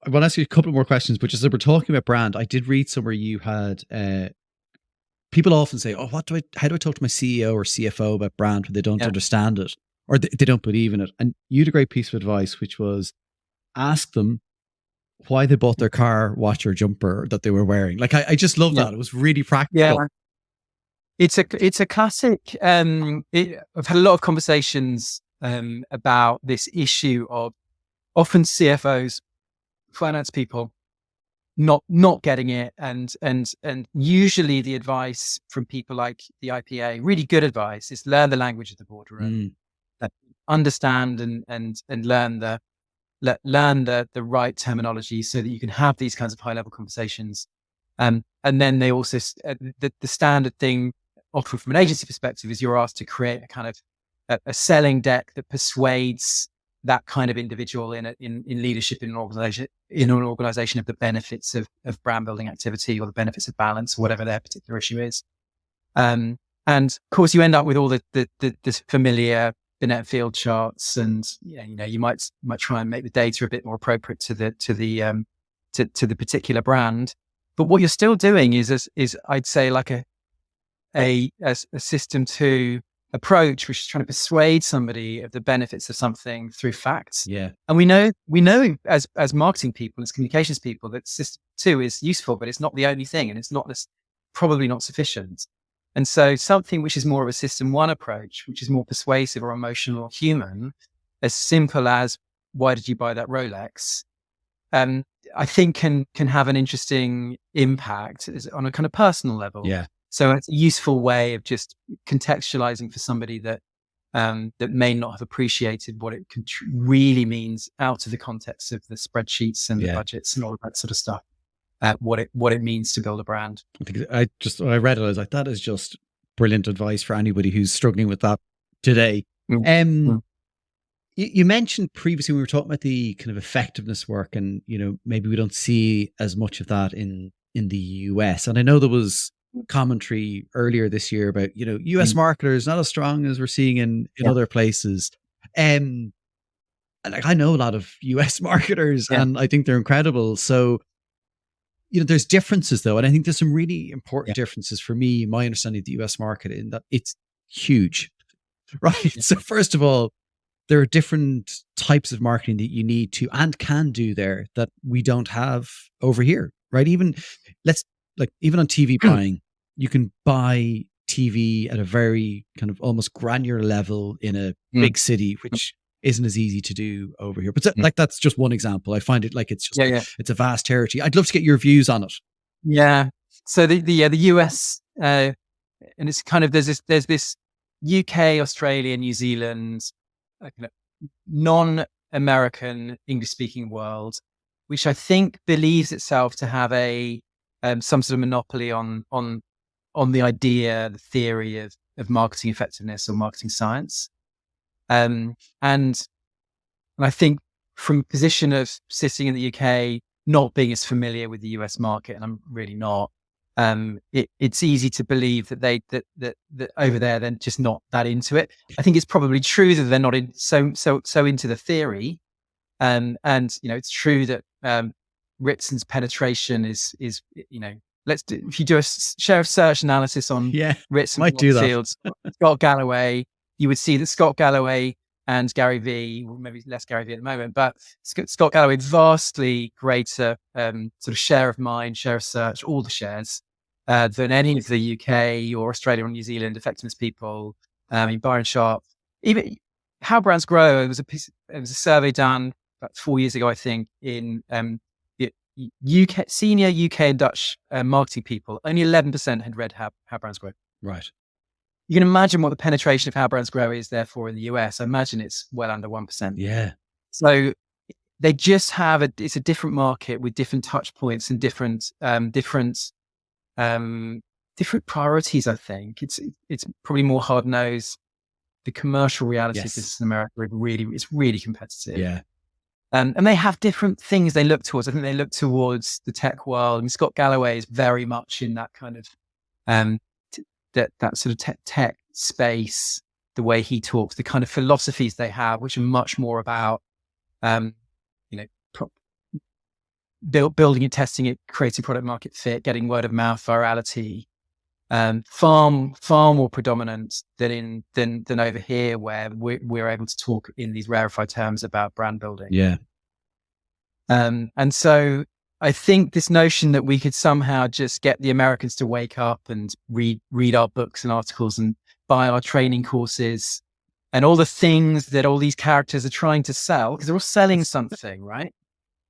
want to ask you a couple more questions, but just as we're talking about brand, I did read somewhere you had people often say, "Oh, how do I talk to my CEO or CFO about brand when they don't understand it, or they don't believe in it?" And you had a great piece of advice, which was ask them why they bought their car, watch, or jumper that they were wearing. Like I just love that. It was really practical. Yeah. It's a classic. I've had a lot of conversations about this issue of often CFOs, finance people, not getting it, and usually the advice from people like the IPA, really good advice, is learn the language of the boardroom, understand and learn the right terminology so that you can have these kinds of high level conversations. And then they also the standard thing often from an agency perspective is you're asked to create a kind of a selling deck that persuades that kind of individual in leadership in an organization of the benefits of brand building activity, or the benefits of balance, or whatever their particular issue is. And of course you end up with all the familiar Binet field charts, and you might try and make the data a bit more appropriate to the particular brand. But what you're still doing is I'd say like a system 2 approach, which is trying to persuade somebody of the benefits of something through facts. And we know as marketing people, as communications people, that system 2 is useful, but it's not the only thing, and it's probably not sufficient. And so something which is more of a system 1 approach, which is more persuasive or emotional or human, as simple as, why did you buy that Rolex? I think can have an interesting impact on a kind of personal level. So it's a useful way of just contextualizing for somebody that may not have appreciated what it really means out of the context of the spreadsheets and the budgets and all of that sort of stuff. What it means to build a brand. When I read it, I was like, that is just brilliant advice for anybody who's struggling with that today. You mentioned previously, we were talking about the kind of effectiveness work, and maybe we don't see as much of that in the US. And I know there was commentary earlier this year about US marketers not as strong as we're seeing in other places. And like, I know a lot of US marketers, and I think they're incredible. So there's differences though, and I think there's some really important differences for me, my understanding of the US market, in that it's huge, right? So first of all, there are different types of marketing that you need to and can do there that we don't have over here, right? Even on TV buying, you can buy TV at a very kind of almost granular level in a big city, which isn't as easy to do over here. But that's just one example. I find it like it's just it's a vast territory. I'd love to get your views on it. Yeah. So the US and it's kind of there's this UK, Australia, New Zealand, non-American English speaking world, which I think believes itself to have a some sort of monopoly on the idea, the theory of marketing effectiveness or marketing science. And I think from a position of sitting in the UK, not being as familiar with the US market, and I'm really not, it's easy to believe that that over there they're just not that into it. I think it's probably true that they're not so into the theory, and it's true that Ritson's penetration is if you do a share of search analysis on Ritson might do that. fields, Scott Galloway, you would see that Scott Galloway and Gary V, well, maybe less Gary V at the moment, but Scott Galloway, vastly greater sort of share of mind, share of search, all the shares than any of the UK or Australia or New Zealand effectiveness people. Byron Sharp, even How Brands Grow. It was a survey done about 4 years ago, I think, in UK, senior UK and Dutch marketing people. Only 11% had read How Brands Grow. Right. You can imagine what the penetration of How Brands Grow is, therefore, in the US. I imagine it's well under 1%. Yeah. So they just have it's a different market with different touch points and different priorities. I think it's probably more hard nosed. The commercial reality of business in America it's really competitive. Yeah. And they have different things they look towards. I think they look towards the tech world. And Scott Galloway is very much in that kind of that sort of tech space. The way he talks, the kind of philosophies they have, which are much more about building and testing it, creating product market fit, getting word of mouth virality. Far more predominant than over here, where we're able to talk in these rarefied terms about brand building. Yeah. And so I think this notion that we could somehow just get the Americans to wake up and read our books and articles and buy our training courses and all the things that all these characters are trying to sell, because they're all selling something, right?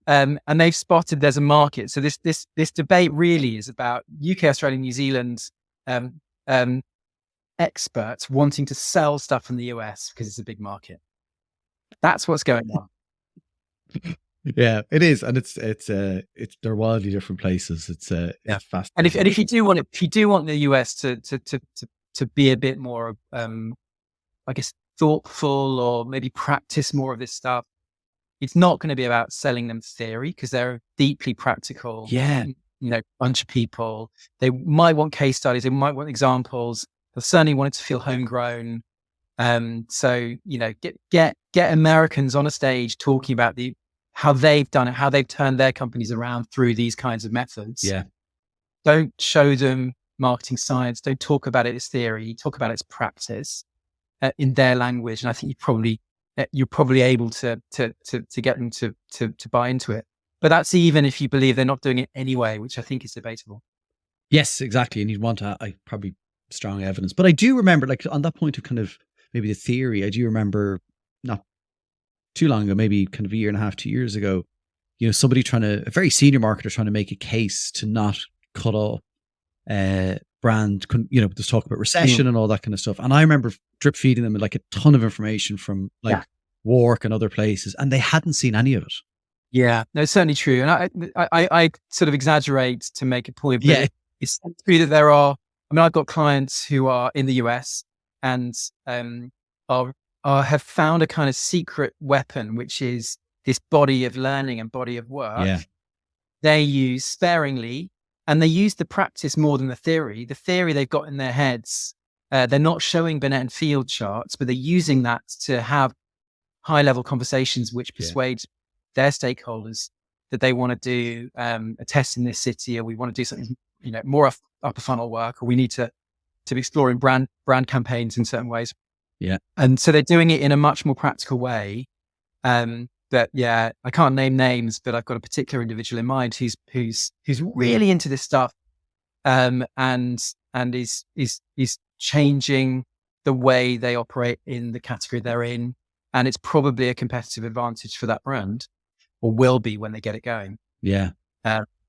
And they've spotted there's a market. So this debate really is about UK, Australia, New Zealand experts wanting to sell stuff in the US because it's a big market. That's what's going on. Yeah, it is, and it's they're wildly different places. It's fascinating. And if you do want the US to be a bit more, I guess, thoughtful, or maybe practice more of this stuff, it's not going to be about selling them theory, because they're deeply practical. Yeah. Bunch of people. They might want case studies. They might want examples. They'll certainly want it to feel homegrown. So get Americans on a stage talking about how they've done it, how they've turned their companies around through these kinds of methods. Yeah. Don't show them marketing science. Don't talk about it as theory. Talk about it as practice in their language. And I think you're probably able to get them to buy into it. But that's even if you believe they're not doing it anyway, which I think is debatable. Yes, exactly. And you'd want probably strong evidence. But I do remember, like, on that point of kind of maybe the theory, I do remember not too long ago, maybe kind of a year and a half, 2 years ago, somebody a very senior marketer trying to make a case to not cut off brand, just talk about recession and all that kind of stuff. And I remember drip feeding them like a ton of information from WARC and other places, and they hadn't seen any of it. Yeah, no, it's certainly true. And I sort of exaggerate to make a point, but it's true that there are, I've got clients who are in the US and have found a kind of secret weapon, which is this body of learning and body of work. Yeah. They use sparingly, and they use the practice more than the theory. The theory they've got in their heads, they're not showing Binet and field charts, but they're using that to have high level conversations which persuade their stakeholders that they want to do a test in this city, or we want to do something, more upper funnel work, or we need to be exploring brand campaigns in certain ways. Yeah. And so they're doing it in a much more practical way. I can't name names, but I've got a particular individual in mind who's really into this stuff, and is changing the way they operate in the category they're in. And it's probably a competitive advantage for that brand, or will be when they get it going. Yeah.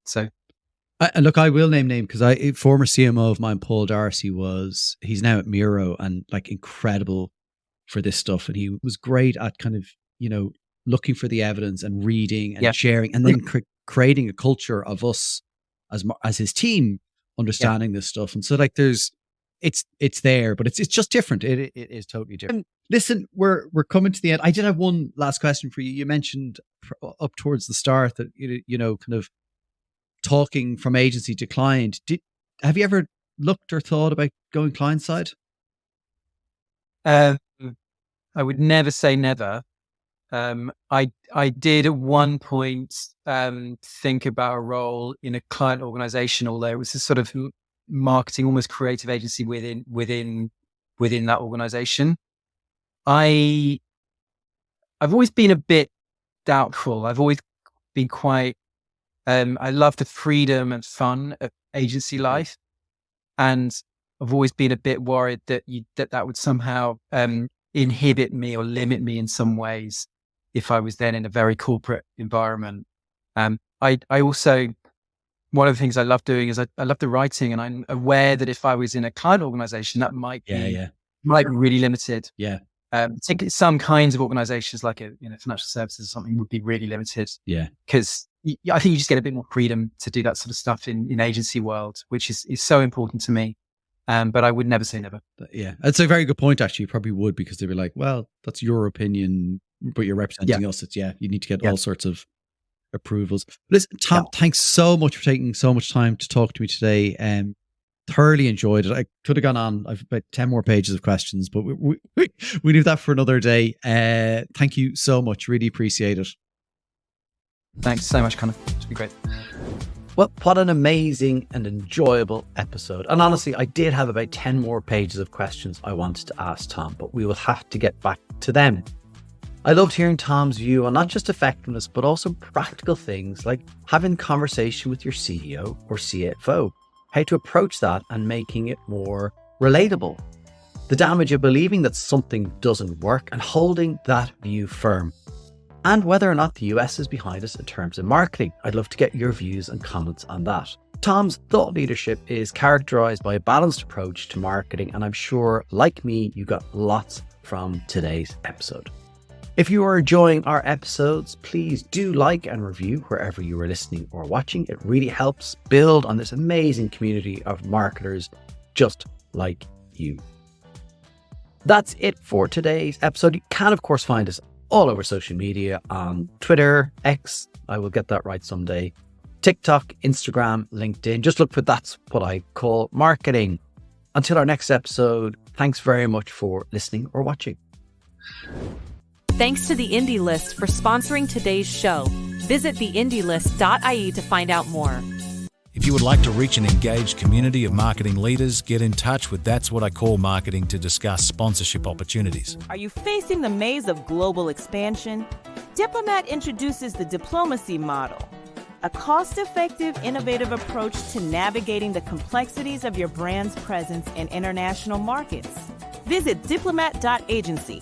So, look, I will name because former CMO of mine, Paul Darcy, he's now at Miro, and like incredible for this stuff. And he was great at kind of, looking for the evidence and reading and sharing, and then creating a culture of us as his team understanding this stuff. And so like it's there, but it's just different. It is totally different. Listen, we're coming to the end. I did have one last question for you. You mentioned up towards the start that kind of talking from agency to client. Have you ever looked or thought about going client side? I would never say never. I did at one point think about a role in a client organization, although it was a sort of marketing, almost creative agency within that organization. I've always been a bit doubtful. I've always been quite. I love the freedom and fun of agency life, and I've always been a bit worried that that would somehow inhibit me or limit me in some ways if I was then in a very corporate environment. I also, one of the things I love doing is I love the writing, and I'm aware that if I was in a client organization, that might be really limited. Yeah. Particularly some kinds of organizations like financial services or something would be really limited. Yeah. Because I think you just get a bit more freedom to do that sort of stuff in agency world, which is so important to me. But I would never say never. Yeah. That's a very good point, actually. You probably would, because they'd be like, well, that's your opinion, but you're representing us. You need to get all sorts of approvals. Listen, Tom, thanks so much for taking so much time to talk to me today. Thoroughly enjoyed it. I could have gone on. I've about 10 more pages of questions, but we leave that for another day. Thank you so much. Really appreciate it. Thanks so much, Connor. It's been great. Well, what an amazing and enjoyable episode. And honestly, I did have about 10 more pages of questions I wanted to ask Tom, but we will have to get back to them. I loved hearing Tom's view on not just effectiveness, but also practical things like having conversation with your CEO or CFO, how to approach that and making it more relatable. The damage of believing that something doesn't work and holding that view firm. And whether or not the US is behind us in terms of marketing. I'd love to get your views and comments on that. Tom's thought leadership is characterized by a balanced approach to marketing, and I'm sure, like me, you got lots from today's episode. If you are enjoying our episodes, please do like and review wherever you are listening or watching. It really helps build on this amazing community of marketers just like you. That's it for today's episode. You can, of course, find us all over social media on Twitter, X, I will get that right someday, TikTok, Instagram, LinkedIn. Just look for That's What I Call Marketing. Until our next episode, thanks very much for listening or watching. Thanks to the Indie List for sponsoring today's show. Visit theindielist.ie to find out more. If you would like to reach an engaged community of marketing leaders, get in touch with That's What I Call Marketing to discuss sponsorship opportunities. Are you facing the maze of global expansion? Diplomat introduces the diplomacy model, a cost-effective, innovative approach to navigating the complexities of your brand's presence in international markets. Visit diplomat.agency